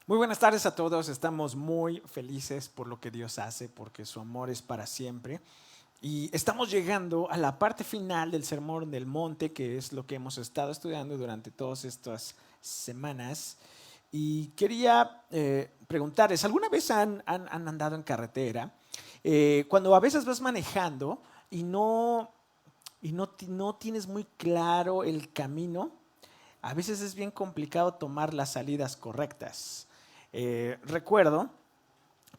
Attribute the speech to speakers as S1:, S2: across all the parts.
S1: Muy buenas tardes a todos. Estamos muy felices por lo que Dios hace, porque su amor es para siempre. Y estamos llegando a la parte final del Sermón del Monte, que es lo que hemos estado estudiando durante todas estas semanas. Y quería preguntarles, ¿alguna vez han andado en carretera? Cuando a veces vas manejando y no tienes muy claro el camino, a veces es bien complicado tomar las salidas correctas. Recuerdo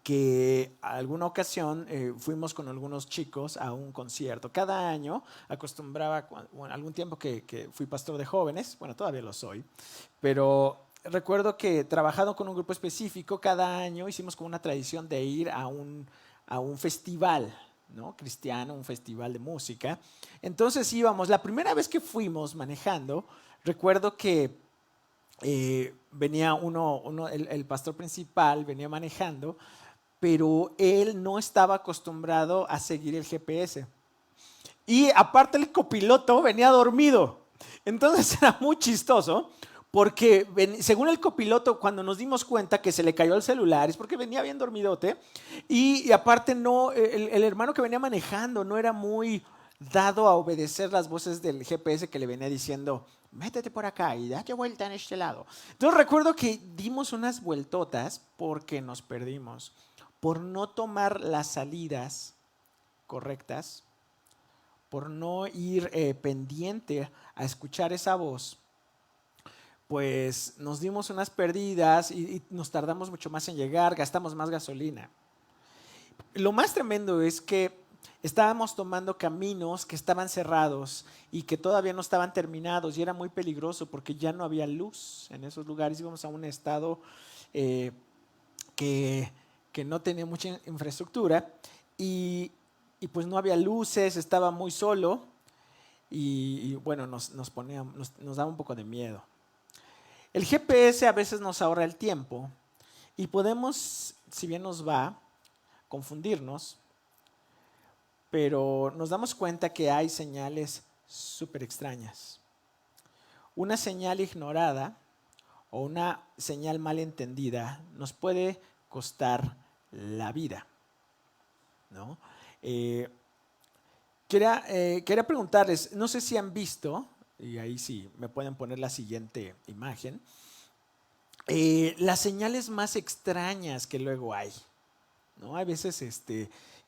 S1: que alguna ocasión fuimos con algunos chicos a un concierto. Cada año acostumbraba, bueno, algún tiempo que fui pastor de jóvenes, bueno, todavía lo soy, pero recuerdo que trabajando con un grupo específico, cada año hicimos como una tradición de ir a un festival, ¿no? Cristiano, un festival de música. Entonces íbamos, la primera vez que fuimos manejando, recuerdo que venía el pastor principal venía manejando, pero él no estaba acostumbrado a seguir el GPS. Y aparte el copiloto venía dormido. Entonces era muy chistoso porque según el copiloto, cuando nos dimos cuenta que se le cayó el celular, es porque venía bien dormidote. Y aparte no, el hermano que venía manejando no era muy dado a obedecer las voces del GPS que le venía diciendo, métete por acá y date vuelta en este lado. Entonces recuerdo que dimos unas vueltotas porque nos perdimos, por no tomar las salidas correctas, por no ir pendiente a escuchar esa voz, pues nos dimos unas perdidas y nos tardamos mucho más en llegar, gastamos más gasolina. Lo más tremendo es que estábamos tomando caminos que estaban cerrados y que todavía no estaban terminados y era muy peligroso porque ya no había luz en esos lugares. Íbamos a un estado eh, que, que no tenía mucha infraestructura y, y pues no había luces, estaba muy solo y bueno, nos daba un poco de miedo. El GPS a veces nos ahorra el tiempo y podemos, si bien nos va, confundirnos, pero nos damos cuenta que hay señales súper extrañas. Una señal ignorada o una señal mal entendida nos puede costar la vida, ¿no? Eh, quería preguntarles, no sé si han visto, y ahí sí me pueden poner la siguiente imagen, las señales más extrañas que luego hay, ¿no? Hay veces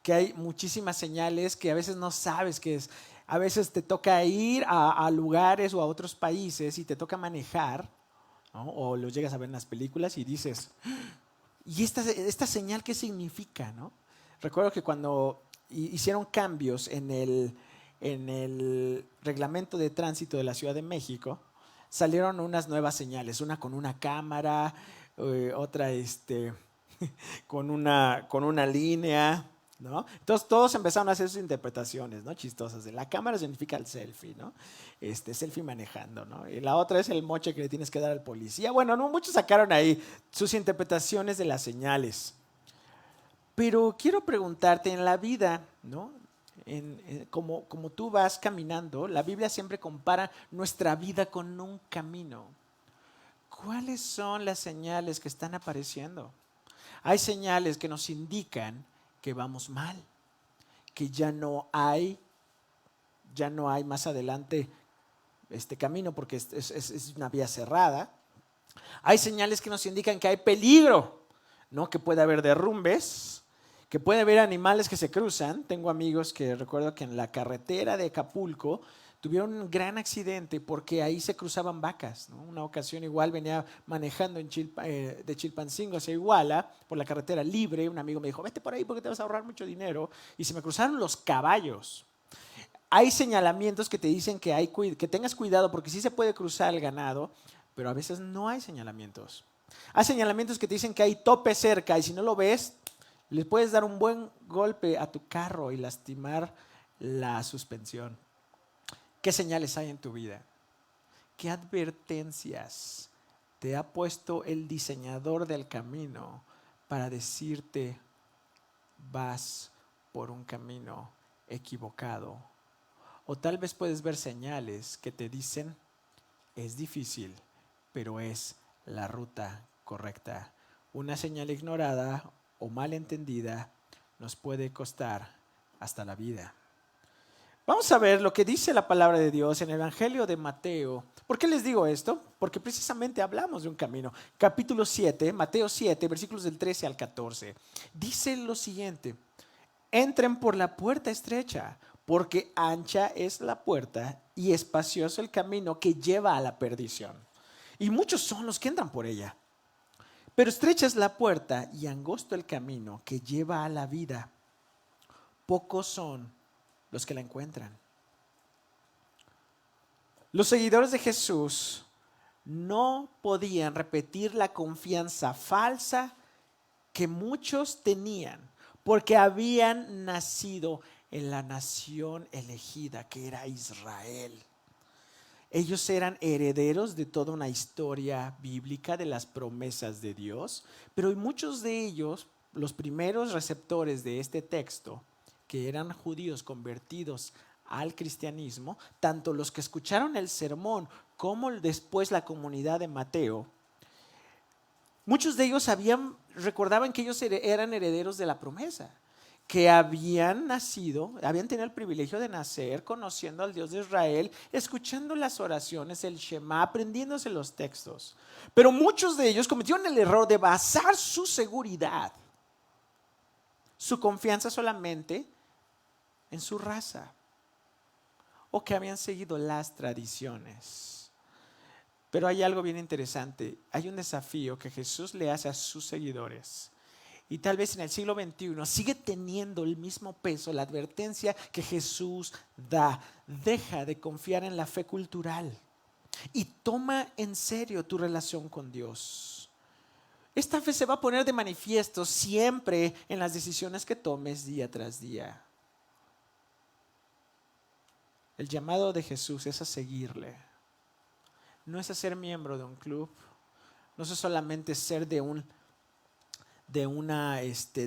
S1: que hay muchísimas señales que a veces no sabes qué es. A veces te toca ir a lugares o a otros países y te toca manejar, ¿no? O los llegas a ver en las películas y dices, ¿y esta señal qué significa, no? Recuerdo que cuando hicieron cambios en el reglamento de tránsito de la Ciudad de México, salieron unas nuevas señales, una con una cámara, otra con una línea, ¿no? Entonces todos empezaron a hacer sus interpretaciones, ¿no? Chistosas. De la cámara significa el selfie, ¿no? Selfie manejando, ¿no? Y la otra es el moche que le tienes que dar al policía. Bueno, no, muchos sacaron ahí sus interpretaciones de las señales. Pero quiero preguntarte, en la vida, ¿no? Como tú vas caminando, la Biblia siempre compara nuestra vida con un camino. ¿Cuáles son las señales que están apareciendo? Hay señales que nos indican que vamos mal, que ya no hay más adelante este camino porque es una vía cerrada. Hay señales que nos indican que hay peligro, ¿no? Que puede haber derrumbes, que puede haber animales que se cruzan. Tengo amigos que recuerdo que en la carretera de Acapulco tuvieron un gran accidente porque ahí se cruzaban vacas, ¿no? Una ocasión igual venía manejando de Chilpancingo hacia Iguala por la carretera libre. Un amigo me dijo, vete por ahí porque te vas a ahorrar mucho dinero. Y se me cruzaron los caballos. Hay señalamientos que te dicen que tengas cuidado porque sí se puede cruzar el ganado, pero a veces no hay señalamientos. Hay señalamientos que te dicen que hay tope cerca y si no lo ves, le puedes dar un buen golpe a tu carro y lastimar la suspensión. ¿Qué señales hay en tu vida? ¿Qué advertencias te ha puesto el diseñador del camino para decirte vas por un camino equivocado? O tal vez puedes ver señales que te dicen es difícil, pero es la ruta correcta. Una señal ignorada o mal entendida nos puede costar hasta la vida. Vamos a ver lo que dice la palabra de Dios en el Evangelio de Mateo. ¿Por qué les digo esto? Porque precisamente hablamos de un camino. Capítulo 7, Mateo 7, versículos del 13 al 14. Dice lo siguiente: entren por la puerta estrecha, porque ancha es la puerta y espacioso el camino que lleva a la perdición. Y muchos son los que entran por ella. Pero estrecha es la puerta y angosto el camino que lleva a la vida. Pocos son los que la encuentran. Los seguidores de Jesús no podían repetir la confianza falsa que muchos tenían, porque habían nacido en la nación elegida que era Israel. Ellos eran herederos de toda una historia bíblica de las promesas de Dios, pero muchos de ellos, los primeros receptores de este texto, que eran judíos convertidos al cristianismo, tanto los que escucharon el sermón como después la comunidad de Mateo, muchos de ellos recordaban que ellos eran herederos de la promesa, que habían nacido, habían tenido el privilegio de nacer conociendo al Dios de Israel, escuchando las oraciones, el Shema, aprendiéndose los textos. Pero muchos de ellos cometieron el error de basar su seguridad, su confianza solamente en su raza, o que habían seguido las tradiciones. Pero hay algo bien interesante, hay un desafío que Jesús le hace a sus seguidores. Y tal vez en el siglo XXI sigue teniendo el mismo peso la advertencia que Jesús da. Deja de confiar en la fe cultural y toma en serio tu relación con Dios. Esta fe se va a poner de manifiesto siempre en las decisiones que tomes día tras día. El llamado de Jesús es a seguirle. No es a ser miembro de un club, no es solamente ser de una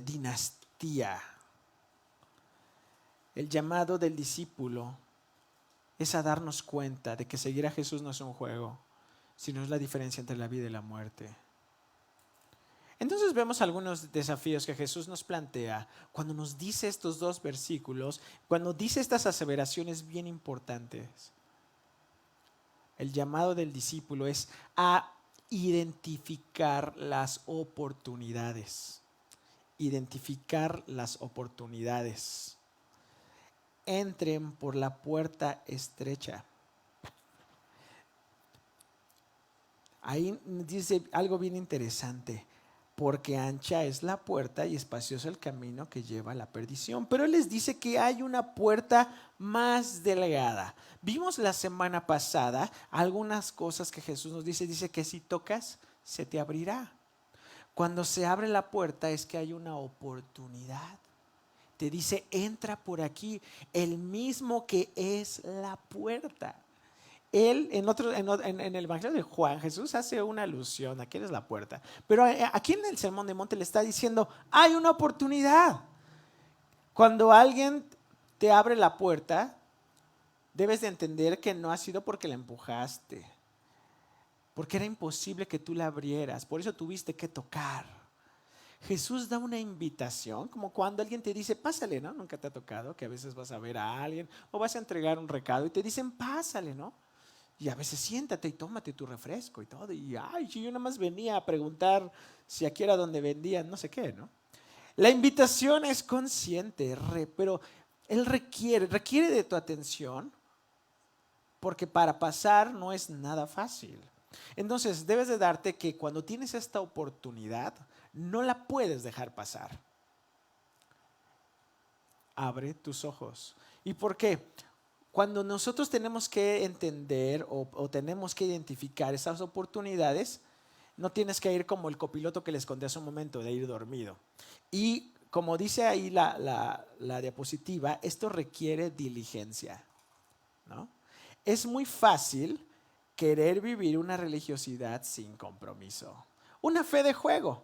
S1: dinastía. El llamado del discípulo es a darnos cuenta de que seguir a Jesús no es un juego, sino es la diferencia entre la vida y la muerte. Entonces vemos algunos desafíos que Jesús nos plantea cuando nos dice estos dos versículos, cuando dice estas aseveraciones bien importantes. El llamado del discípulo es a identificar las oportunidades. Identificar las oportunidades. Entren por la puerta estrecha. Ahí dice algo bien interesante. Porque ancha es la puerta y espacioso el camino que lleva a la perdición. Pero Él les dice que hay una puerta más delgada. Vimos la semana pasada algunas cosas que Jesús nos dice. Dice que si tocas, se te abrirá. Cuando se abre la puerta es que hay una oportunidad. Te dice, entra por aquí, el mismo que es la puerta. Él, en el Evangelio de Juan, Jesús hace una alusión a que Él es la puerta. Pero aquí en el Sermón de Monte le está diciendo, hay una oportunidad. Cuando alguien te abre la puerta, debes de entender que no ha sido porque la empujaste, porque era imposible que tú la abrieras, por eso tuviste que tocar. Jesús da una invitación, como cuando alguien te dice, pásale, ¿no? Nunca te ha tocado que a veces vas a ver a alguien o vas a entregar un recado y te dicen, pásale, ¿no? Y a veces siéntate y tómate tu refresco y todo. Y ay, yo nada más venía a preguntar si aquí era donde vendían no sé qué, ¿no? La invitación es consciente, pero Él requiere de tu atención, porque para pasar no es nada fácil. Entonces debes de darte que cuando tienes esta oportunidad, no la puedes dejar pasar. Abre tus ojos. ¿Y por qué? Cuando nosotros tenemos que entender o tenemos que identificar esas oportunidades, no tienes que ir como el copiloto que les conté hace un momento, de ir dormido. Y como dice ahí la diapositiva, esto requiere diligencia, ¿no? Es muy fácil querer vivir una religiosidad sin compromiso, una fe de juego,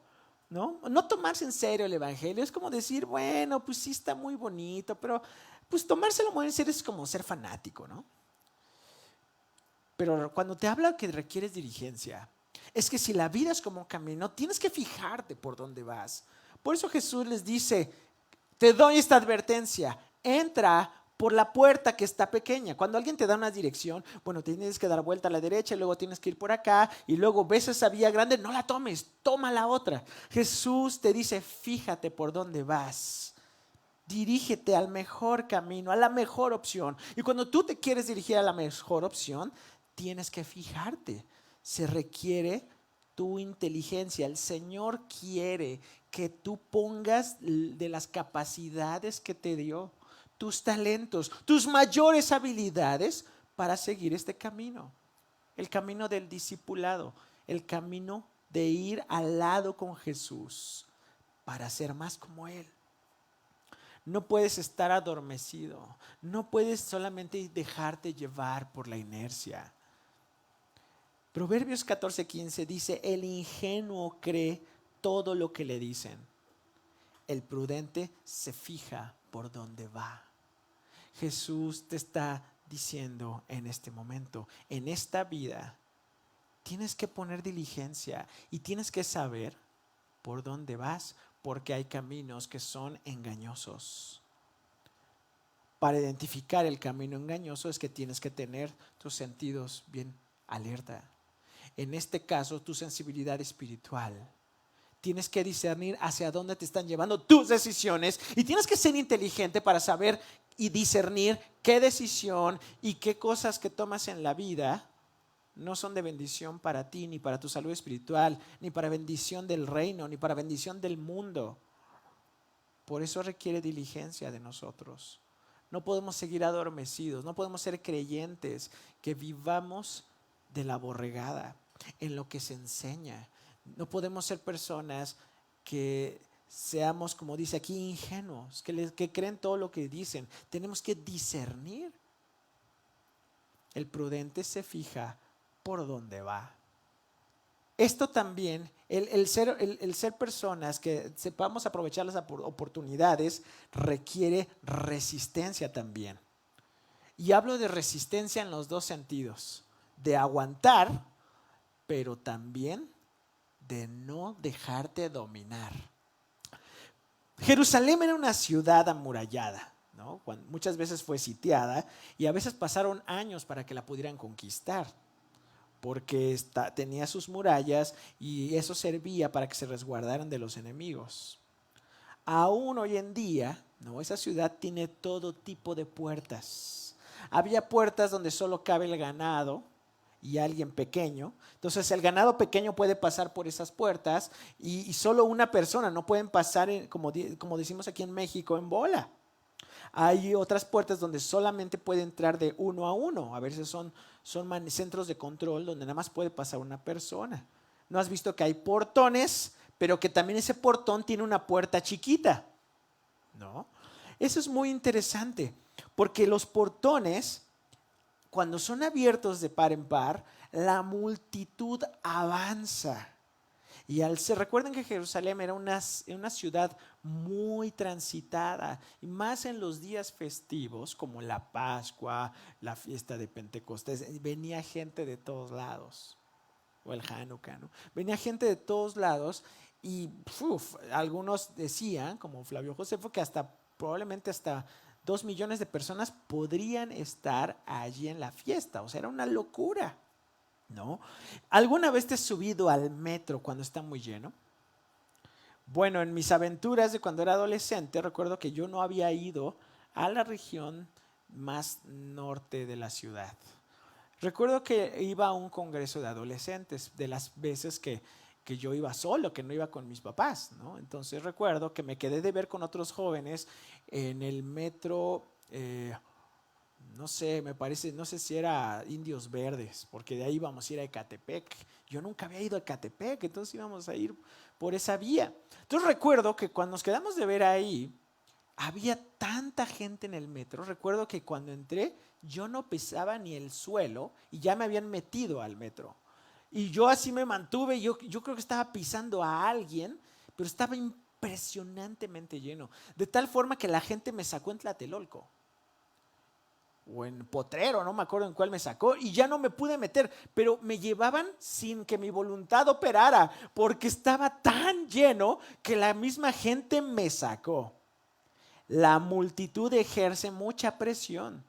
S1: ¿no? No tomarse en serio el evangelio es como decir, bueno, pues sí está muy bonito, pero pues tomárselo muy en serio es como ser fanático, ¿no? Pero cuando te habla que requieres diligencia, es que si la vida es como un camino, tienes que fijarte por dónde vas. Por eso Jesús les dice, te doy esta advertencia, entra por la puerta que está pequeña. Cuando alguien te da una dirección, bueno, tienes que dar vuelta a la derecha y luego tienes que ir por acá y luego ves esa vía grande, no la tomes, toma la otra. Jesús te dice, fíjate por dónde vas. Dirígete al mejor camino, a la mejor opción. Y cuando tú te quieres dirigir a la mejor opción, tienes que fijarte. Se requiere tu inteligencia. El Señor quiere que tú pongas de las capacidades que te dio, tus talentos, tus mayores habilidades para seguir este camino. El camino del discipulado, el camino de ir al lado con Jesús para ser más como Él. No puedes estar adormecido, no puedes solamente dejarte llevar por la inercia. Proverbios 14:15 dice, el ingenuo cree todo lo que le dicen. El prudente se fija por dónde va. Jesús te está diciendo en este momento, en esta vida, tienes que poner diligencia y tienes que saber por dónde vas, porque hay caminos que son engañosos. Para identificar el camino engañoso es que tienes que tener tus sentidos bien alerta. En este caso, tu sensibilidad espiritual. Tienes que discernir hacia dónde te están llevando tus decisiones y tienes que ser inteligente para saber y discernir qué decisión y qué cosas que tomas en la vida no son de bendición para ti, ni para tu salud espiritual, ni para bendición del reino, ni para bendición del mundo. Por eso requiere diligencia de nosotros. No podemos seguir adormecidos, no podemos ser creyentes que vivamos de la borregada, en lo que se enseña. No podemos ser personas que seamos, como dice aquí, ingenuos, que creen todo lo que dicen. Tenemos que discernir. El prudente se fija por dónde va. Esto también, el ser personas que sepamos aprovechar las oportunidades, requiere resistencia también. Y hablo de resistencia en los dos sentidos, de aguantar, pero también de no dejarte dominar. Jerusalén era una ciudad amurallada, ¿no? Muchas veces fue sitiada y a veces pasaron años para que la pudieran conquistar, porque tenía sus murallas y eso servía para que se resguardaran de los enemigos. Aún hoy en día, ¿no? Esa ciudad tiene todo tipo de puertas. Había puertas donde solo cabe el ganado y alguien pequeño. Entonces el ganado pequeño puede pasar por esas puertas y solo una persona, no pueden pasar, como decimos aquí en México, en bola. Hay otras puertas donde solamente puede entrar de uno a uno. A veces son centros de control donde nada más puede pasar una persona. ¿No has visto que hay portones, pero que también ese portón tiene una puerta chiquita? ¿No? Eso es muy interesante, porque los portones, cuando son abiertos de par en par, la multitud avanza. Y recuerden que Jerusalén era una ciudad muy transitada, y más en los días festivos como la Pascua, la fiesta de Pentecostés, venía gente de todos lados, o el Hanukkah, ¿no? Venía gente de todos lados y algunos decían, como Flavio Josefo, que probablemente hasta 2 millones de personas podrían estar allí en la fiesta. O sea, era una locura, ¿no? ¿Alguna vez te has subido al metro cuando está muy lleno? Bueno, en mis aventuras de cuando era adolescente, recuerdo que yo no había ido a la región más norte de la ciudad. Recuerdo que iba a un congreso de adolescentes, de las veces que yo iba solo, que no iba con mis papás, ¿no? Entonces recuerdo que me quedé de ver con otros jóvenes en el metro, no sé, me parece, no sé si era Indios Verdes, porque de ahí íbamos a ir a Ecatepec. Yo nunca había ido a Ecatepec, entonces íbamos a ir por esa vía. Entonces recuerdo que cuando nos quedamos de ver ahí, había tanta gente en el metro. Recuerdo que cuando entré, yo no pisaba ni el suelo y ya me habían metido al metro. Y yo así me mantuve, yo creo que estaba pisando a alguien, pero estaba impresionantemente lleno. De tal forma que la gente me sacó en Tlatelolco. o en Potrero, no me acuerdo en cuál me sacó, y ya no me pude meter, pero me llevaban sin que mi voluntad operara, porque estaba tan lleno que la misma gente me sacó. La multitud ejerce mucha presión.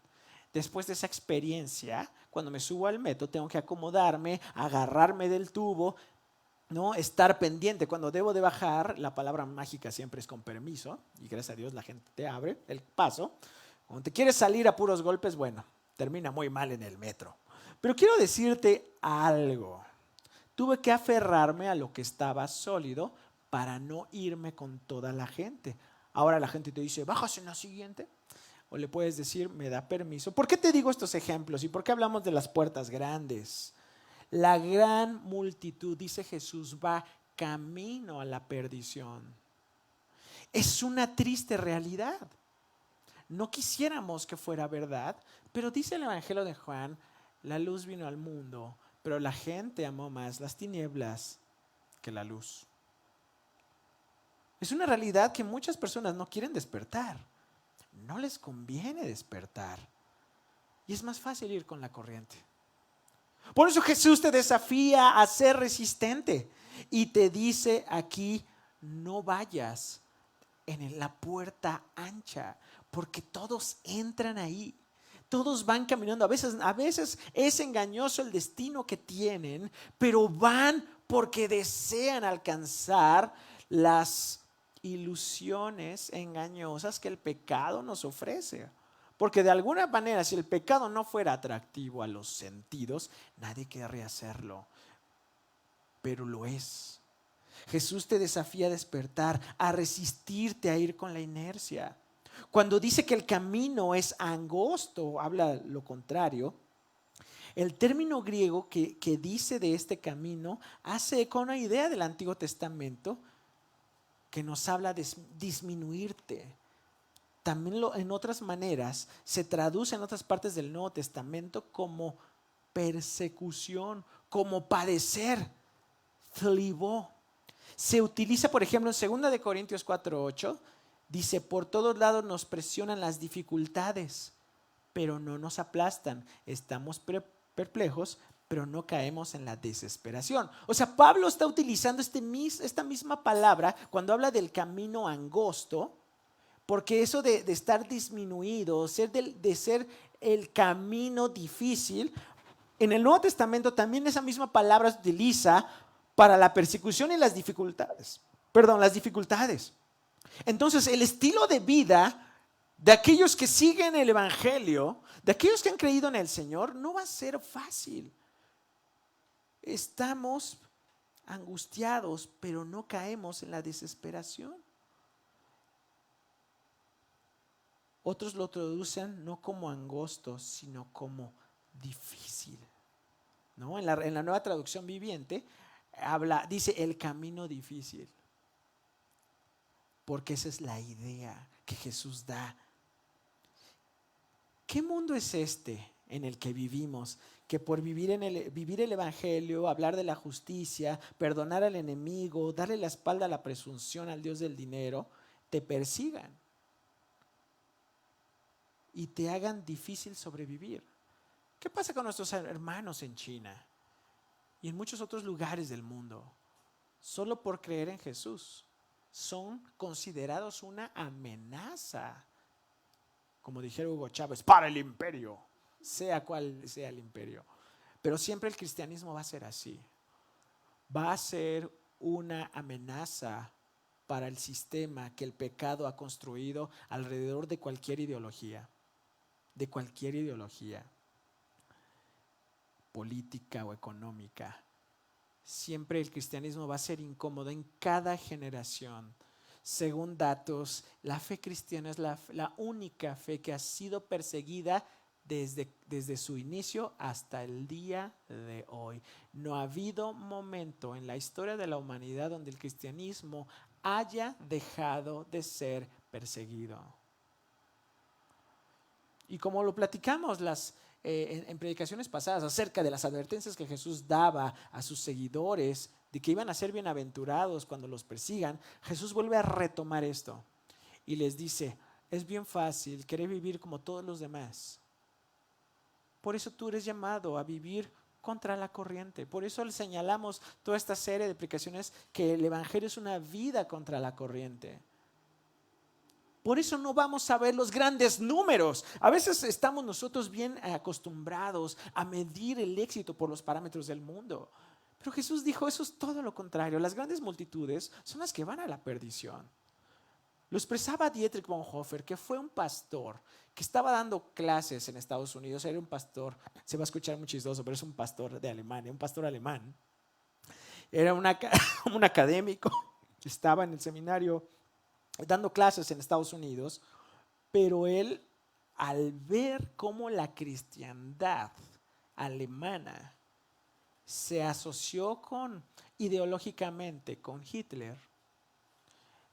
S1: Después de esa experiencia, cuando me subo al metro, tengo que acomodarme, agarrarme del tubo, ¿no? Estar pendiente. Cuando debo de bajar, la palabra mágica siempre es con permiso, y gracias a Dios la gente te abre el paso. Cuando te quieres salir a puros golpes, bueno, termina muy mal en el metro. Pero quiero decirte algo. Tuve que aferrarme a lo que estaba sólido para no irme con toda la gente. Ahora la gente te dice, bajas en la siguiente. O le puedes decir, me da permiso. ¿Por qué te digo estos ejemplos? ¿Y por qué hablamos de las puertas grandes? La gran multitud, dice Jesús, va camino a la perdición. Es una triste realidad. No quisiéramos que fuera verdad, pero dice el Evangelio de Juan, la luz vino al mundo, pero la gente amó más las tinieblas que la luz. Es una realidad que muchas personas no quieren despertar. No les conviene despertar. Y es más fácil ir con la corriente. Por eso Jesús te desafía a ser resistente y te dice aquí, no vayas en la puerta ancha, porque todos entran ahí. Todos van caminando. A veces es engañoso el destino que tienen, pero van porque desean alcanzar las ilusiones engañosas que el pecado nos ofrece. Porque de alguna manera, si el pecado no fuera atractivo a los sentidos, nadie querría hacerlo. Pero lo es. Jesús te desafía a despertar, a resistirte a ir con la inercia. Cuando dice que el camino es angosto, habla lo contrario. El término griego que dice de este camino hace eco a una idea del Antiguo Testamento que nos habla de disminuirte. También en otras maneras se traduce en otras partes del Nuevo Testamento como persecución, como padecer, thlibó. Se utiliza, por ejemplo, en 2 de Corintios 4:8, dice, por todos lados nos presionan las dificultades, pero no nos aplastan. Estamos perplejos, pero no caemos en la desesperación. O sea, Pablo está utilizando esta misma palabra cuando habla del camino angosto, porque eso de estar disminuido, de ser el camino difícil, en el Nuevo Testamento también esa misma palabra se utiliza para la persecución y las dificultades. Perdón, las dificultades. Entonces, el estilo de vida de aquellos que siguen el Evangelio, de aquellos que han creído en el Señor, no va a ser fácil. Estamos angustiados, pero no caemos en la desesperación. Otros lo traducen no como angosto, sino como difícil. ¿No? En la Nueva Traducción Viviente dice el camino difícil. Porque esa es la idea que Jesús da. ¿Qué mundo es este en el que vivimos? Que por vivir el Evangelio, hablar de la justicia, perdonar al enemigo, darle la espalda a la presunción al Dios del dinero, te persigan y te hagan difícil sobrevivir. ¿Qué pasa con nuestros hermanos en China y en muchos otros lugares del mundo? Solo por creer en Jesús son considerados una amenaza, como dijera Hugo Chávez, para el imperio, sea cual sea el imperio. Pero siempre el cristianismo va a ser así. Va a ser una amenaza para el sistema que el pecado ha construido alrededor de cualquier ideología, política o económica. Siempre el cristianismo va a ser incómodo en cada generación. Según datos, la fe cristiana es la única fe que ha sido perseguida desde su inicio hasta el día de hoy. No ha habido momento en la historia de la humanidad donde el cristianismo haya dejado de ser perseguido. Y como lo platicamos en predicaciones pasadas acerca de las advertencias que Jesús daba a sus seguidores de que iban a ser bienaventurados cuando los persigan, Jesús vuelve a retomar esto y les dice, es bien fácil querer vivir como todos los demás, Por eso tú eres llamado a vivir contra la corriente. Por eso le señalamos toda esta serie de explicaciones que el evangelio es una vida contra la corriente. Por eso no vamos a ver los grandes números. A veces estamos nosotros bien acostumbrados a medir el éxito por los parámetros del mundo. Pero Jesús dijo, eso es todo lo contrario. Las grandes multitudes son las que van a la perdición. Lo expresaba Dietrich Bonhoeffer, que fue un pastor que estaba dando clases en Estados Unidos. Era un pastor, se va a escuchar muy chistoso, pero es un pastor de Alemania, un pastor alemán. Era un académico, estaba en el seminario dando clases en Estados Unidos, pero él, al ver cómo la cristiandad alemana se asoció ideológicamente con Hitler,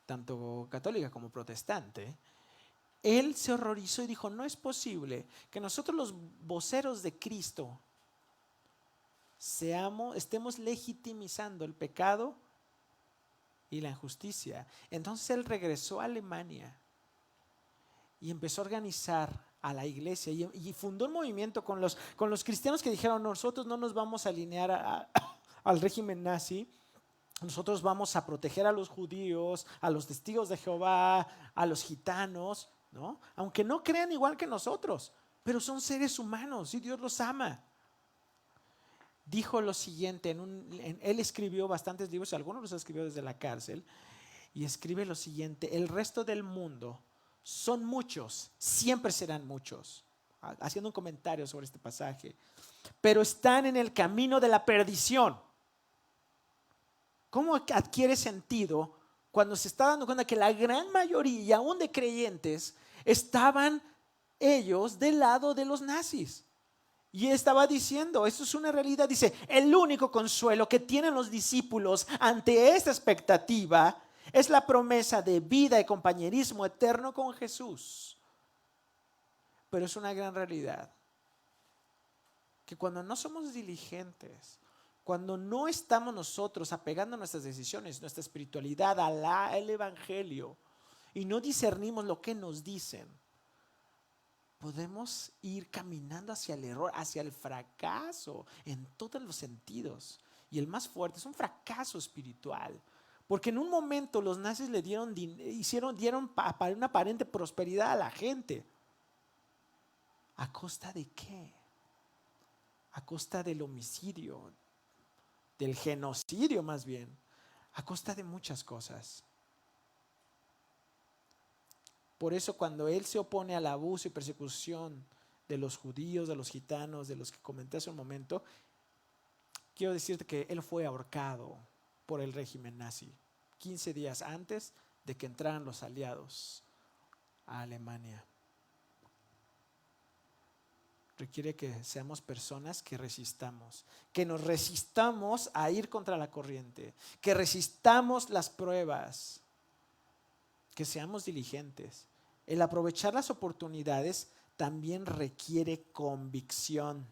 S1: tanto católica como protestante, él se horrorizó y dijo, no es posible que nosotros los voceros de Cristo estemos legitimizando el pecado y la injusticia. Entonces él regresó a Alemania y empezó a organizar a la iglesia y fundó un movimiento con los cristianos que dijeron, nosotros no nos vamos a alinear al régimen nazi. Nosotros vamos a proteger a los judíos, a los testigos de Jehová, a los gitanos, ¿no? Aunque no crean igual que nosotros, pero son seres humanos y Dios los ama. Dijo lo siguiente, él escribió bastantes libros, algunos los escribió desde la cárcel, y escribe lo siguiente, el resto del mundo son muchos, siempre serán muchos, haciendo un comentario sobre este pasaje, pero están en el camino de la perdición. ¿Cómo adquiere sentido cuando se está dando cuenta que la gran mayoría, aún de creyentes, estaban ellos del lado de los nazis? Y estaba diciendo, esto es una realidad, dice, el único consuelo que tienen los discípulos ante esta expectativa es la promesa de vida y compañerismo eterno con Jesús. Pero es una gran realidad que cuando no somos diligentes, cuando no estamos nosotros apegando nuestras decisiones, nuestra espiritualidad al Evangelio y no discernimos lo que nos dicen, podemos ir caminando hacia el error, hacia el fracaso en todos los sentidos. Y el más fuerte es un fracaso espiritual. Porque en un momento los nazis le dieron una aparente prosperidad a la gente. ¿A costa de qué? A costa del homicidio, del genocidio más bien, a costa de muchas cosas. Por eso cuando él se opone al abuso y persecución de los judíos, de los gitanos, de los que comenté hace un momento, quiero decirte que él fue ahorcado por el régimen nazi 15 días antes de que entraran los aliados a Alemania. Requiere que seamos personas que resistamos, que nos resistamos a ir contra la corriente, que resistamos las pruebas, que seamos diligentes. El aprovechar las oportunidades también requiere convicción.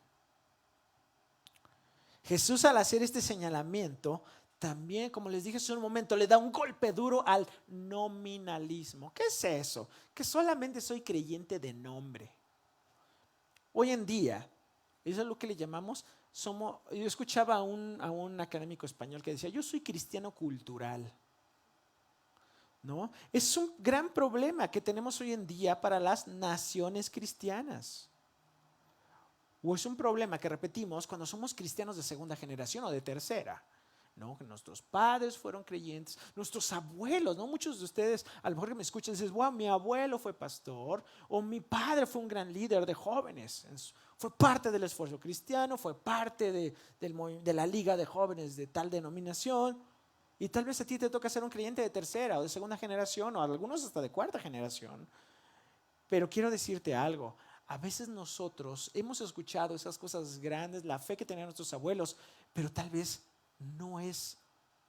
S1: Jesús, al hacer este señalamiento, también, como les dije hace un momento, le da un golpe duro al nominalismo. ¿Qué es eso? Que solamente soy creyente de nombre. Hoy en día, eso es lo que le llamamos, yo escuchaba a un académico español que decía, yo soy cristiano cultural. ¿No? Es un gran problema que tenemos hoy en día para las naciones cristianas. O es un problema que repetimos cuando somos cristianos de segunda generación o de tercera. ¿No? Que nuestros padres fueron creyentes, nuestros abuelos, ¿no? Muchos de ustedes a lo mejor que me escuchan dicen, wow, mi abuelo fue pastor o mi padre fue un gran líder de jóvenes, fue parte del esfuerzo cristiano, fue parte de la liga de jóvenes de tal denominación. Y tal vez a ti te toca ser un creyente de tercera o de segunda generación o algunos hasta de cuarta generación. Pero quiero decirte algo, a veces nosotros hemos escuchado esas cosas grandes, la fe que tenían nuestros abuelos, pero tal vez no es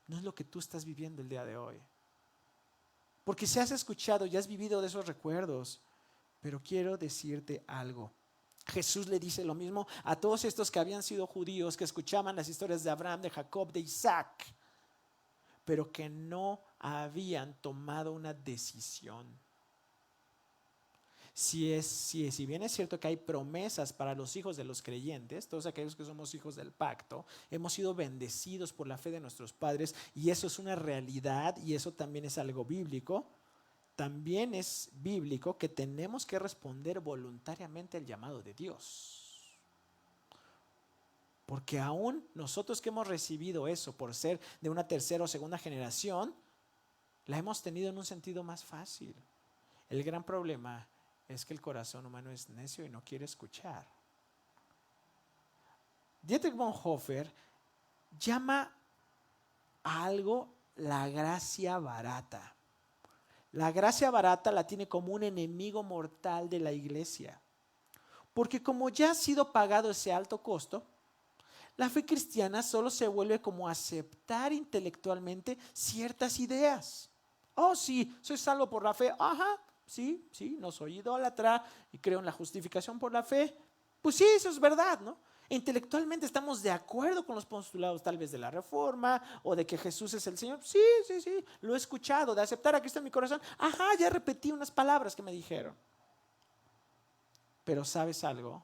S1: lo que tú estás viviendo el día de hoy. Porque si has escuchado y has vivido de esos recuerdos, pero quiero decirte algo. Jesús le dice lo mismo a todos estos que habían sido judíos, que escuchaban las historias de Abraham, de Jacob, de Isaac, pero que no habían tomado una decisión. Si bien es cierto que hay promesas para los hijos de los creyentes, todos aquellos que somos hijos del pacto, hemos sido bendecidos por la fe de nuestros padres y eso es una realidad y eso también es algo bíblico. También es bíblico que tenemos que responder voluntariamente al llamado de Dios. Porque aún nosotros que hemos recibido eso por ser de una tercera o segunda generación, la hemos tenido en un sentido más fácil. El gran problema es que el corazón humano es necio y no quiere escuchar. Dietrich Bonhoeffer llama a algo la gracia barata. La gracia barata la tiene como un enemigo mortal de la iglesia. Porque como ya ha sido pagado ese alto costo, la fe cristiana solo se vuelve como aceptar intelectualmente ciertas ideas. Oh, sí, soy salvo por la fe. Ajá, sí, no soy idólatra y creo en la justificación por la fe. Pues sí, eso es verdad, ¿no? Intelectualmente estamos de acuerdo con los postulados tal vez de la Reforma o de que Jesús es el Señor. Sí, lo he escuchado, de aceptar a Cristo en mi corazón. Ajá, ya repetí unas palabras que me dijeron. Pero ¿sabes algo?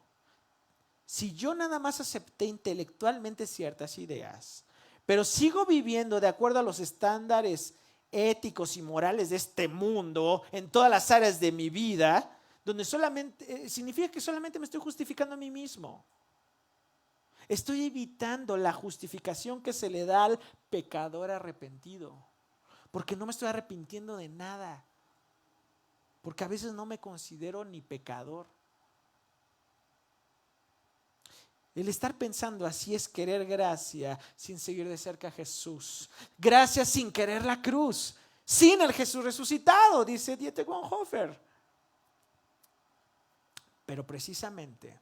S1: Si yo nada más acepté intelectualmente ciertas ideas, pero sigo viviendo de acuerdo a los estándares éticos y morales de este mundo en todas las áreas de mi vida, donde solamente significa que solamente me estoy justificando a mí mismo. Estoy evitando la justificación que se le da al pecador arrepentido, porque no me estoy arrepintiendo de nada, porque a veces no me considero ni pecador. El estar pensando así es querer gracia sin seguir de cerca a Jesús. Gracia sin querer la cruz, sin el Jesús resucitado, dice Dietrich Bonhoeffer. Pero precisamente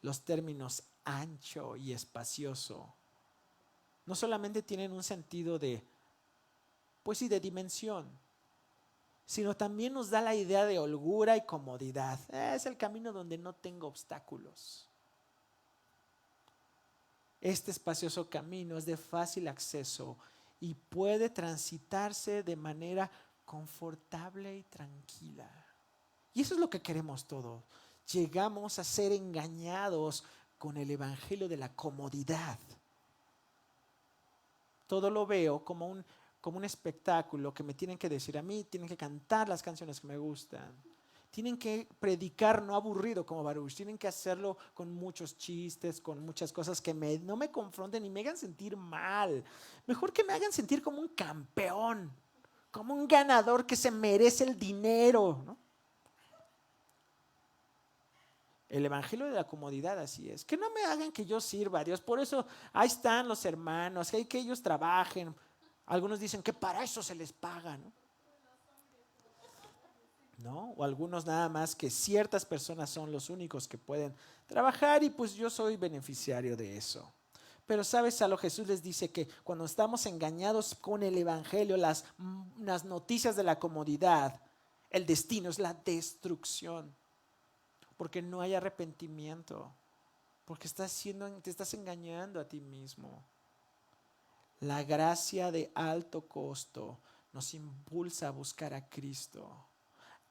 S1: los términos ancho y espacioso no solamente tienen un sentido de, pues sí, de dimensión, sino también nos da la idea de holgura y comodidad. Es el camino donde no tengo obstáculos. Este espacioso camino es de fácil acceso y puede transitarse de manera confortable y tranquila. Y eso es lo que queremos todos. Llegamos a ser engañados con el evangelio de la comodidad. Todo lo veo como un espectáculo que me tienen que decir a mí, tienen que cantar las canciones que me gustan. Tienen que predicar no aburrido como Baruch, tienen que hacerlo con muchos chistes, con muchas cosas que no me confronten ni me hagan sentir mal. Mejor que me hagan sentir como un campeón, como un ganador que se merece el dinero, ¿no? El evangelio de la comodidad así es. Que no me hagan que yo sirva a Dios. Por eso ahí están los hermanos, que ellos trabajen. Algunos dicen que para eso se les paga, ¿no? ¿No? O algunos nada más que ciertas personas son los únicos que pueden trabajar y pues yo soy beneficiario de eso. Pero sabes, a lo Jesús les dice que cuando estamos engañados con el evangelio, las noticias de la comodidad, el destino es la destrucción. Porque no hay arrepentimiento, porque te estás engañando a ti mismo. La gracia de alto costo nos impulsa a buscar a Cristo,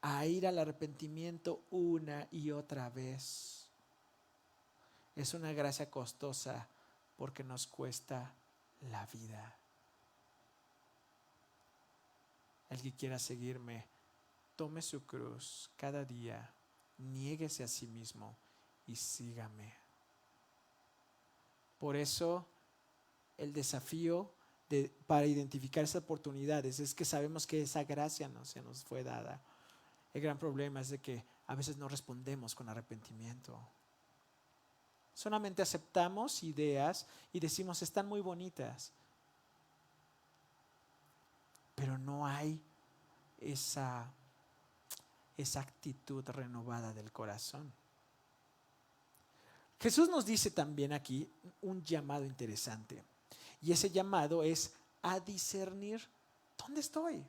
S1: a ir al arrepentimiento una y otra vez. Es una gracia costosa porque nos cuesta la vida. El que quiera seguirme, tome su cruz cada día, niéguese a sí mismo y sígame. Por eso el desafío para identificar esas oportunidades es que sabemos que esa gracia no se nos fue dada. El gran problema es de que a veces no respondemos con arrepentimiento. Solamente aceptamos ideas y decimos están muy bonitas, pero no hay esa actitud renovada del corazón. Jesús nos dice también aquí un llamado interesante, y ese llamado es a discernir dónde estoy.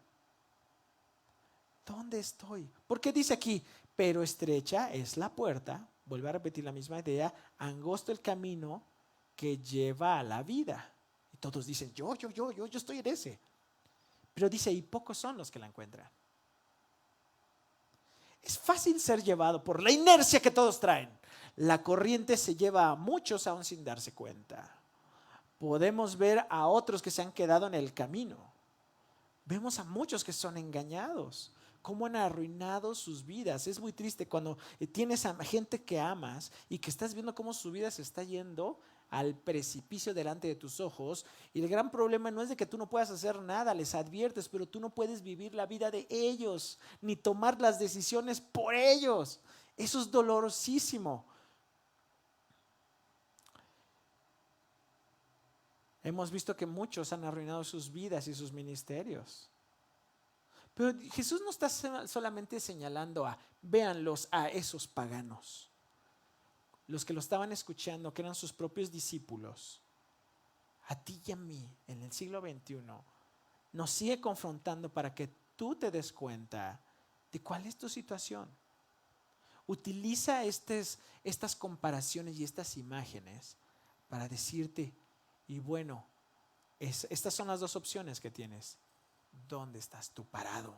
S1: ¿Dónde estoy? Porque dice aquí, pero estrecha es la puerta, vuelve a repetir la misma idea, angosto el camino que lleva a la vida. Y todos dicen, yo estoy en ese. Pero dice, y pocos son los que la encuentran. Es fácil ser llevado por la inercia que todos traen. La corriente se lleva a muchos aún sin darse cuenta. Podemos ver a otros que se han quedado en el camino. Vemos a muchos que son engañados, cómo han arruinado sus vidas. Es muy triste cuando tienes a gente que amas y que estás viendo cómo su vida se está yendo al precipicio delante de tus ojos. Y el gran problema no es de que tú no puedas hacer nada, les adviertes, pero tú no puedes vivir la vida de ellos, ni tomar las decisiones por ellos. Eso es dolorosísimo. Hemos visto que muchos han arruinado sus vidas y sus ministerios. Pero Jesús no está solamente señalando véanlos a esos paganos, los que lo estaban escuchando, que eran sus propios discípulos. A ti y a mí, en el siglo XXI, nos sigue confrontando para que tú te des cuenta de cuál es tu situación. Utiliza estas comparaciones y estas imágenes para decirte, y bueno, estas son las dos opciones que tienes. ¿Dónde estás tú parado?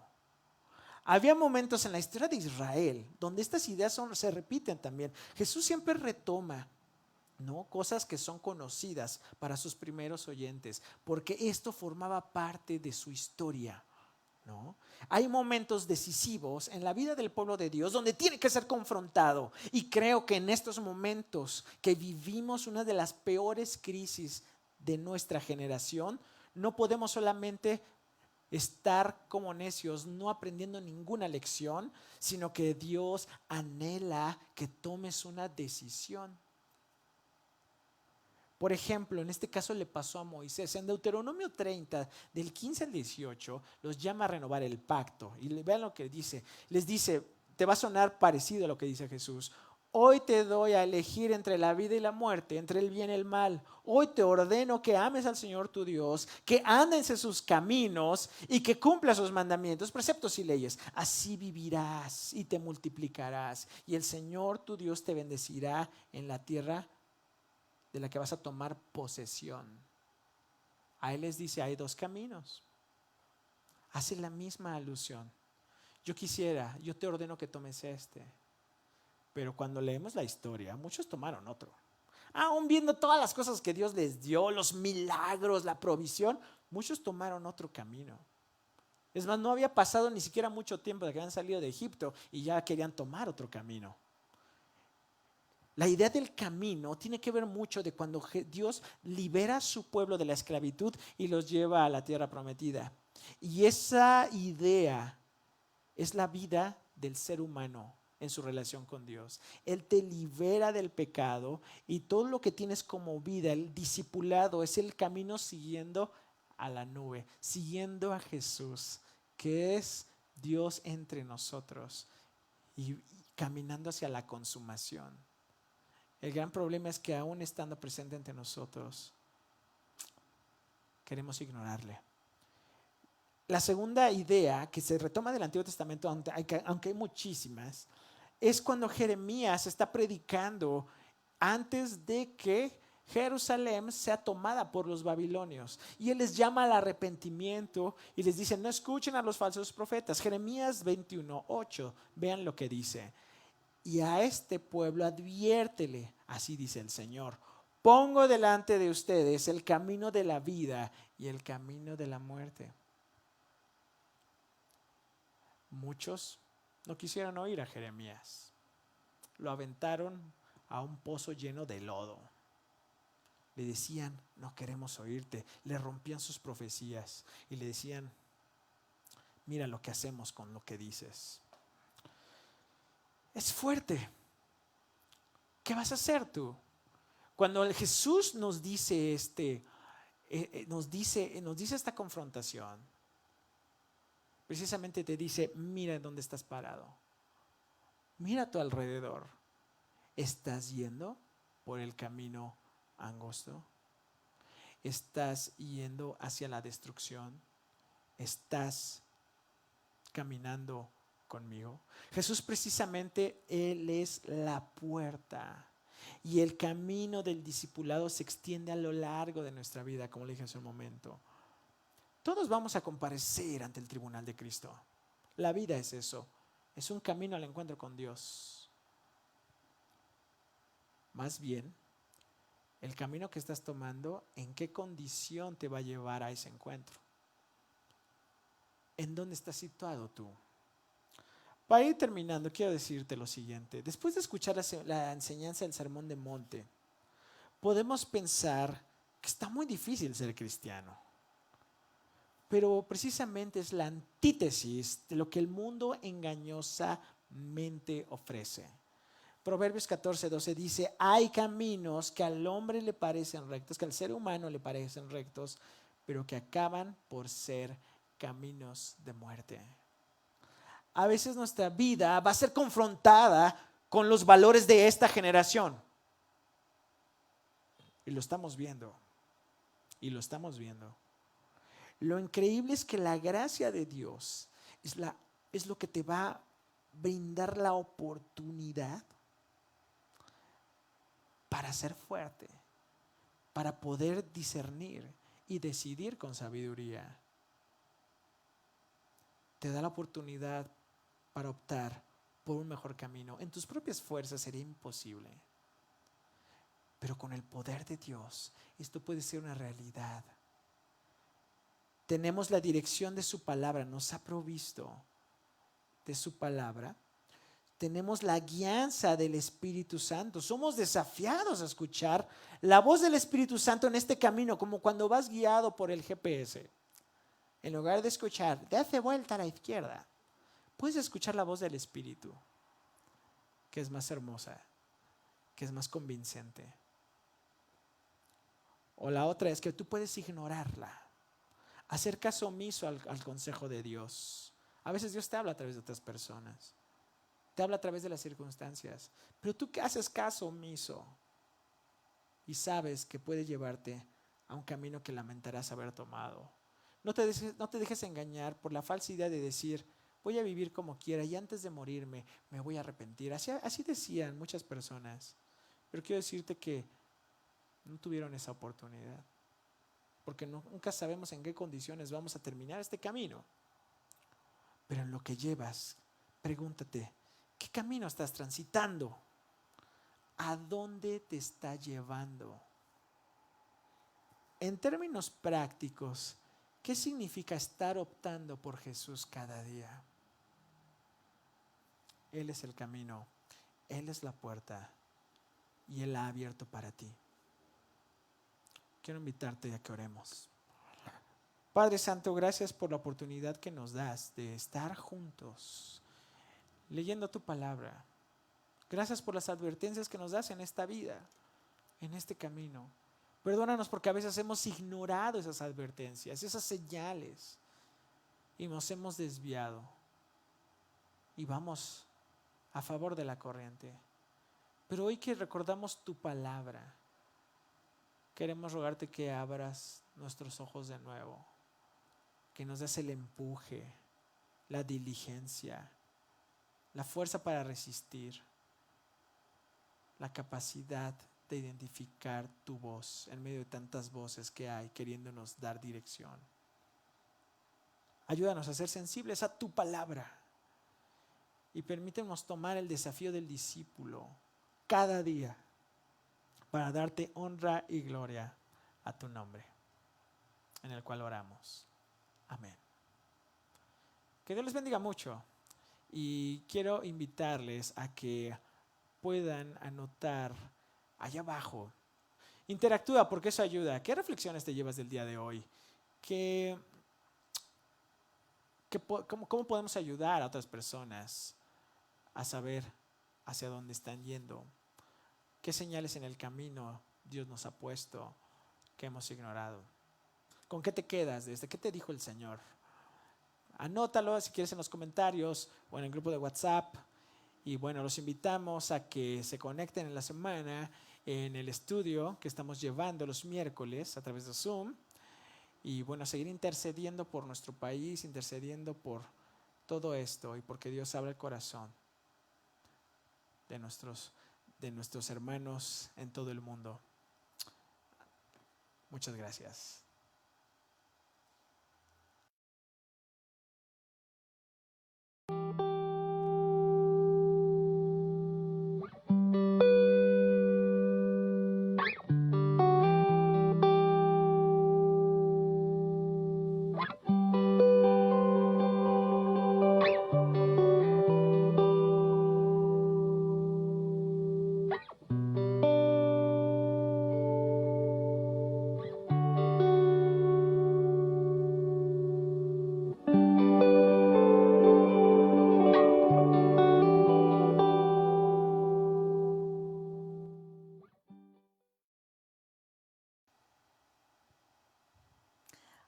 S1: Había momentos en la historia de Israel donde estas ideas se repiten también. Jesús siempre retoma, ¿no?, cosas que son conocidas para sus primeros oyentes, porque esto formaba parte de su historia, ¿no? Hay momentos decisivos en la vida del pueblo de Dios donde tiene que ser confrontado, y creo que en estos momentos que vivimos una de las peores crisis de nuestra generación, no podemos solamente estar como necios, no aprendiendo ninguna lección, sino que Dios anhela que tomes una decisión. Por ejemplo, en este caso le pasó a Moisés. En Deuteronomio 30, del 15 al 18, los llama a renovar el pacto. Y vean lo que dice. Les dice, te va a sonar parecido a lo que dice Jesús. Hoy te doy a elegir entre la vida y la muerte, entre el bien y el mal. Hoy te ordeno que ames al Señor tu Dios, que andes en sus caminos y que cumplas sus mandamientos, preceptos y leyes. Así vivirás y te multiplicarás. Y el Señor tu Dios te bendecirá en la tierra de la que vas a tomar posesión. A él les dice, hay dos caminos. Hace la misma alusión. Yo te ordeno que tomes este. Pero cuando leemos la historia, muchos tomaron otro. Aún viendo todas las cosas que Dios les dio, los milagros, la provisión, muchos tomaron otro camino. Es más, no había pasado ni siquiera mucho tiempo de que habían salido de Egipto y ya querían tomar otro camino. La idea del camino tiene que ver mucho de cuando Dios libera a su pueblo de la esclavitud y los lleva a la tierra prometida. Y esa idea es la vida del ser humano en su relación con Dios. Él te libera del pecado y todo lo que tienes como vida, el discipulado, es el camino siguiendo a la nube, siguiendo a Jesús, que es Dios entre nosotros y caminando hacia la consumación. El gran problema es que aún estando presente entre nosotros, queremos ignorarle. La segunda idea que se retoma del Antiguo Testamento, aunque hay muchísimas, es cuando Jeremías está predicando antes de que Jerusalén sea tomada por los babilonios. Y él les llama al arrepentimiento y les dice, no escuchen a los falsos profetas. Jeremías 21:8, vean lo que dice. Y a este pueblo adviértele, así dice el Señor, pongo delante de ustedes el camino de la vida y el camino de la muerte. Muchos no quisieron oír a Jeremías. Lo aventaron a un pozo lleno de lodo. Le decían, no queremos oírte. Le rompían sus profecías y le decían, mira lo que hacemos con lo que dices. Es fuerte. ¿Qué vas a hacer tú? Cuando Jesús nos dice nos dice esta confrontación, precisamente te dice, mira dónde estás parado. Mira a tu alrededor. ¿Estás yendo por el camino angosto? ¿Estás yendo hacia la destrucción? ¿Estás caminando conmigo? Jesús precisamente, Él es la puerta. Y el camino del discipulado se extiende a lo largo de nuestra vida, como le dije hace un momento. Todos vamos a comparecer ante el tribunal de Cristo. La vida es eso. es un camino al encuentro con Dios. Más bien, el camino que estás tomando, ¿en qué condición te va a llevar a ese encuentro? ¿En dónde estás situado tú? Para ir terminando, quiero decirte lo siguiente. Después de escuchar la enseñanza del Sermón del Monte, podemos pensar que está muy difícil ser cristiano. Pero precisamente es la antítesis de lo que el mundo engañosamente ofrece. Proverbios 14:12 dice: hay caminos que al hombre le parecen rectos, que al ser humano le parecen rectos, pero que acaban por ser caminos de muerte. A veces nuestra vida va a ser confrontada con los valores de esta generación. Y lo estamos viendo. Y lo estamos viendo. Lo increíble es que la gracia de Dios es lo que te va a brindar la oportunidad para ser fuerte, para poder discernir y decidir con sabiduría. Te da la oportunidad para optar por un mejor camino. En tus propias fuerzas sería imposible. Pero con el poder de Dios, esto puede ser una realidad. Tenemos la dirección de su palabra, nos ha provisto de su palabra. Tenemos la guianza del Espíritu Santo. Somos desafiados a escuchar la voz del Espíritu Santo en este camino, como cuando vas guiado por el GPS. En lugar de escuchar, date vuelta a la izquierda, puedes escuchar la voz del Espíritu, que es más hermosa, que es más convincente. O la otra es que tú puedes ignorarla, hacer caso omiso al consejo de Dios. A veces Dios te habla a través de otras personas, te habla a través de las circunstancias, pero tú que haces caso omiso y sabes que puede llevarte a un camino que lamentarás haber tomado. No te dejes engañar por la falsa idea de decir: voy a vivir como quiera y antes de morirme me voy a arrepentir. Así decían muchas personas, pero quiero decirte que no tuvieron esa oportunidad, porque nunca sabemos en qué condiciones vamos a terminar este camino. Pero en lo que llevas, pregúntate: ¿qué camino estás transitando? ¿A dónde te está llevando? En términos prácticos, ¿qué significa estar optando por Jesús cada día? Él es el camino, Él es la puerta y Él la ha abierto para ti. Quiero invitarte a que oremos. Padre Santo, gracias por la oportunidad que nos das de estar juntos, leyendo tu palabra. Gracias por las advertencias que nos das en esta vida, en este camino. Perdónanos porque a veces hemos ignorado esas advertencias, esas señales, y nos hemos desviado. Y vamos a favor de la corriente. Pero hoy que recordamos tu palabra, queremos rogarte que abras nuestros ojos de nuevo, que nos des el empuje, la diligencia, la fuerza para resistir, la capacidad de identificar tu voz en medio de tantas voces que hay queriéndonos dar dirección. Ayúdanos a ser sensibles a tu palabra y permítenos tomar el desafío del discípulo cada día para darte honra y gloria a tu nombre, en el cual oramos. Amén. Que Dios les bendiga mucho y quiero invitarles a que puedan anotar allá abajo. Interactúa porque eso ayuda. ¿Qué reflexiones te llevas del día de hoy? ¿Cómo podemos ayudar a otras personas a saber hacia dónde están yendo? ¿Qué señales en el camino Dios nos ha puesto que hemos ignorado? ¿Con qué te quedas de este? ¿Qué te dijo el Señor? Anótalo si quieres en los comentarios o en el grupo de WhatsApp. Y bueno, los invitamos a que se conecten en la semana en el estudio que estamos llevando los miércoles a través de Zoom. Y bueno, seguir intercediendo por nuestro país, intercediendo por todo esto y porque Dios abra el corazón de nuestros hermanos en todo el mundo. Muchas gracias.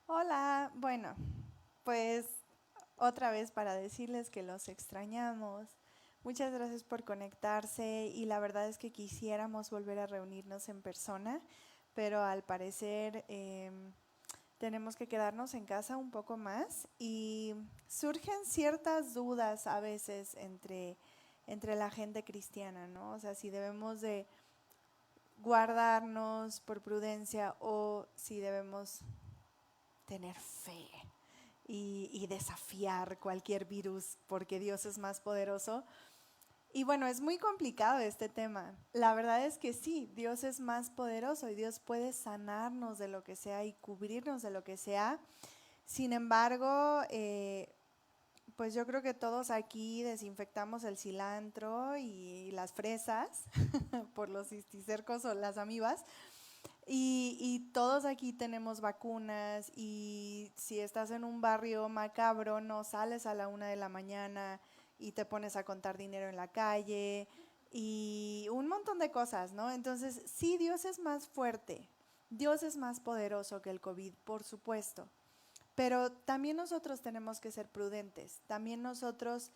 S2: Hola, bueno, pues otra vez para decirles que los extrañamos. Muchas gracias por conectarse y la verdad es que quisiéramos volver a reunirnos en persona, pero al parecer tenemos que quedarnos en casa un poco más y surgen ciertas dudas a veces entre la gente cristiana, ¿no? O sea, si debemos de guardarnos por prudencia o si debemos tener fe y desafiar cualquier virus porque Dios es más poderoso. Y bueno, es muy complicado este tema. La verdad es que sí, Dios es más poderoso y Dios puede sanarnos de lo que sea y cubrirnos de lo que sea. Sin embargo, pues yo creo que todos aquí desinfectamos el cilantro y las fresas por los cisticercos o las amibas. Y todos aquí tenemos vacunas y si estás en un barrio macabro no sales a la 1 de la mañana y te pones a contar dinero en la calle y un montón de cosas, ¿no? Entonces, sí, Dios es más fuerte, Dios es más poderoso que el COVID, por supuesto, pero también nosotros tenemos que ser prudentes, también nosotros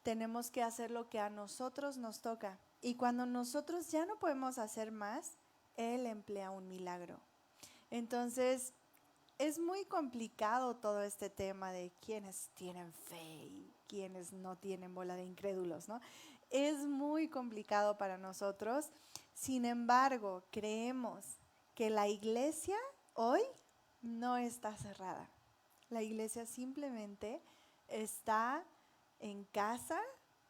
S2: tenemos que hacer lo que a nosotros nos toca. Y cuando nosotros ya no podemos hacer más, Él emplea un milagro. Entonces, es muy complicado todo este tema de quienes tienen fe y quienes no tienen bola de incrédulos, ¿no? Es muy complicado para nosotros. Sin embargo, creemos que la iglesia hoy no está cerrada. La iglesia simplemente está en casa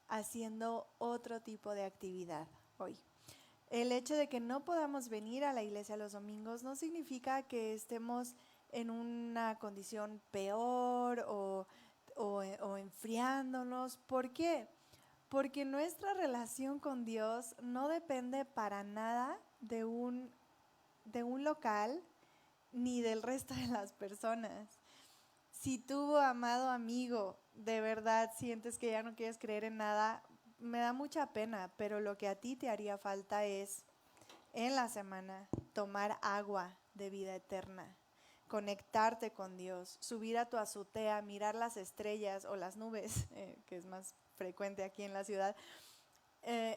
S2: haciendo otro tipo de actividad hoy. El hecho de que no podamos venir a la iglesia los domingos no significa que estemos en una condición peor o enfriándonos. ¿Por qué? Porque nuestra relación con Dios no depende para nada de un local ni del resto de las personas. Si tú, amado amigo, de verdad sientes que ya no quieres creer en nada, me da mucha pena, pero lo que a ti te haría falta es, en la semana, tomar agua de vida eterna, conectarte con Dios, subir a tu azotea, mirar las estrellas o las nubes, que es más frecuente aquí en la ciudad,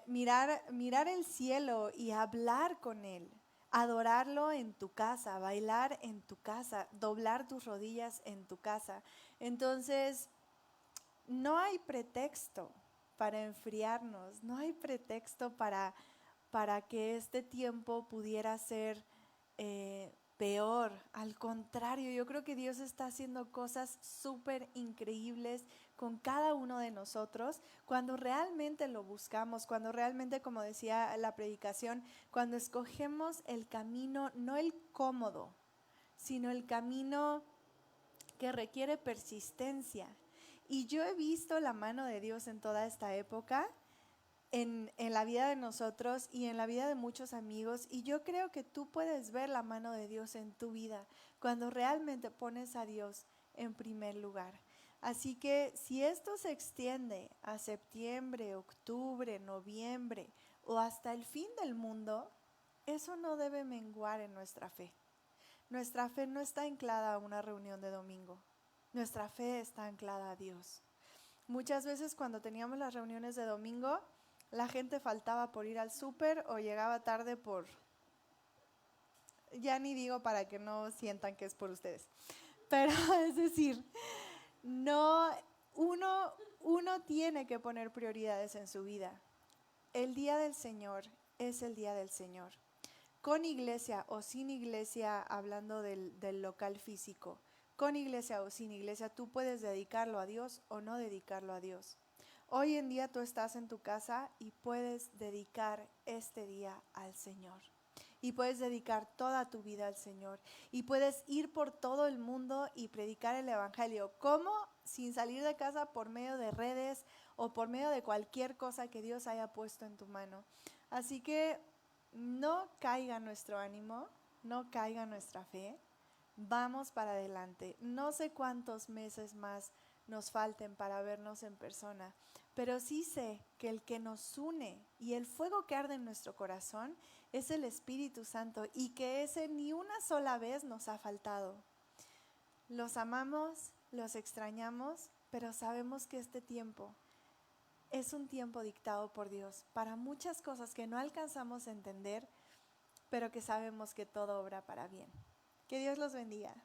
S2: mirar el cielo y hablar con Él, adorarlo en tu casa, bailar en tu casa, doblar tus rodillas en tu casa. Entonces, no hay pretexto para enfriarnos, no hay pretexto para que este tiempo pudiera ser peor. Al contrario, yo creo que Dios está haciendo cosas súper increíbles con cada uno de nosotros cuando realmente lo buscamos, cuando realmente, como decía la predicación, cuando escogemos el camino, no el cómodo, sino el camino que requiere persistencia. Y yo he visto la mano de Dios en toda esta época, en la vida de nosotros y en la vida de muchos amigos. Y yo creo que tú puedes ver la mano de Dios en tu vida cuando realmente pones a Dios en primer lugar. Así que si esto se extiende a septiembre, octubre, noviembre o hasta el fin del mundo, eso no debe menguar en nuestra fe. Nuestra fe no está anclada a una reunión de domingo. Nuestra fe está anclada a Dios. Muchas veces cuando teníamos las reuniones de domingo, la gente faltaba por ir al súper o llegaba tarde por... Ya ni digo para que no sientan que es por ustedes. Pero es decir, no, uno tiene que poner prioridades en su vida. El día del Señor es el día del Señor. Con iglesia o sin iglesia, hablando del local físico, con iglesia o sin iglesia, tú puedes dedicarlo a Dios o no dedicarlo a Dios. Hoy en día tú estás en tu casa y puedes dedicar este día al Señor. Y puedes dedicar toda tu vida al Señor. Y puedes ir por todo el mundo y predicar el Evangelio. ¿Cómo? Sin salir de casa, por medio de redes o por medio de cualquier cosa que Dios haya puesto en tu mano. Así que no caiga nuestro ánimo, no caiga nuestra fe. Vamos para adelante. No sé cuántos meses más nos falten para vernos en persona, pero sí sé que el que nos une y el fuego que arde en nuestro corazón es el Espíritu Santo y que ese ni una sola vez nos ha faltado. Los amamos, los extrañamos, pero sabemos que este tiempo es un tiempo dictado por Dios para muchas cosas que no alcanzamos a entender, pero que sabemos que todo obra para bien. Que Dios los bendiga.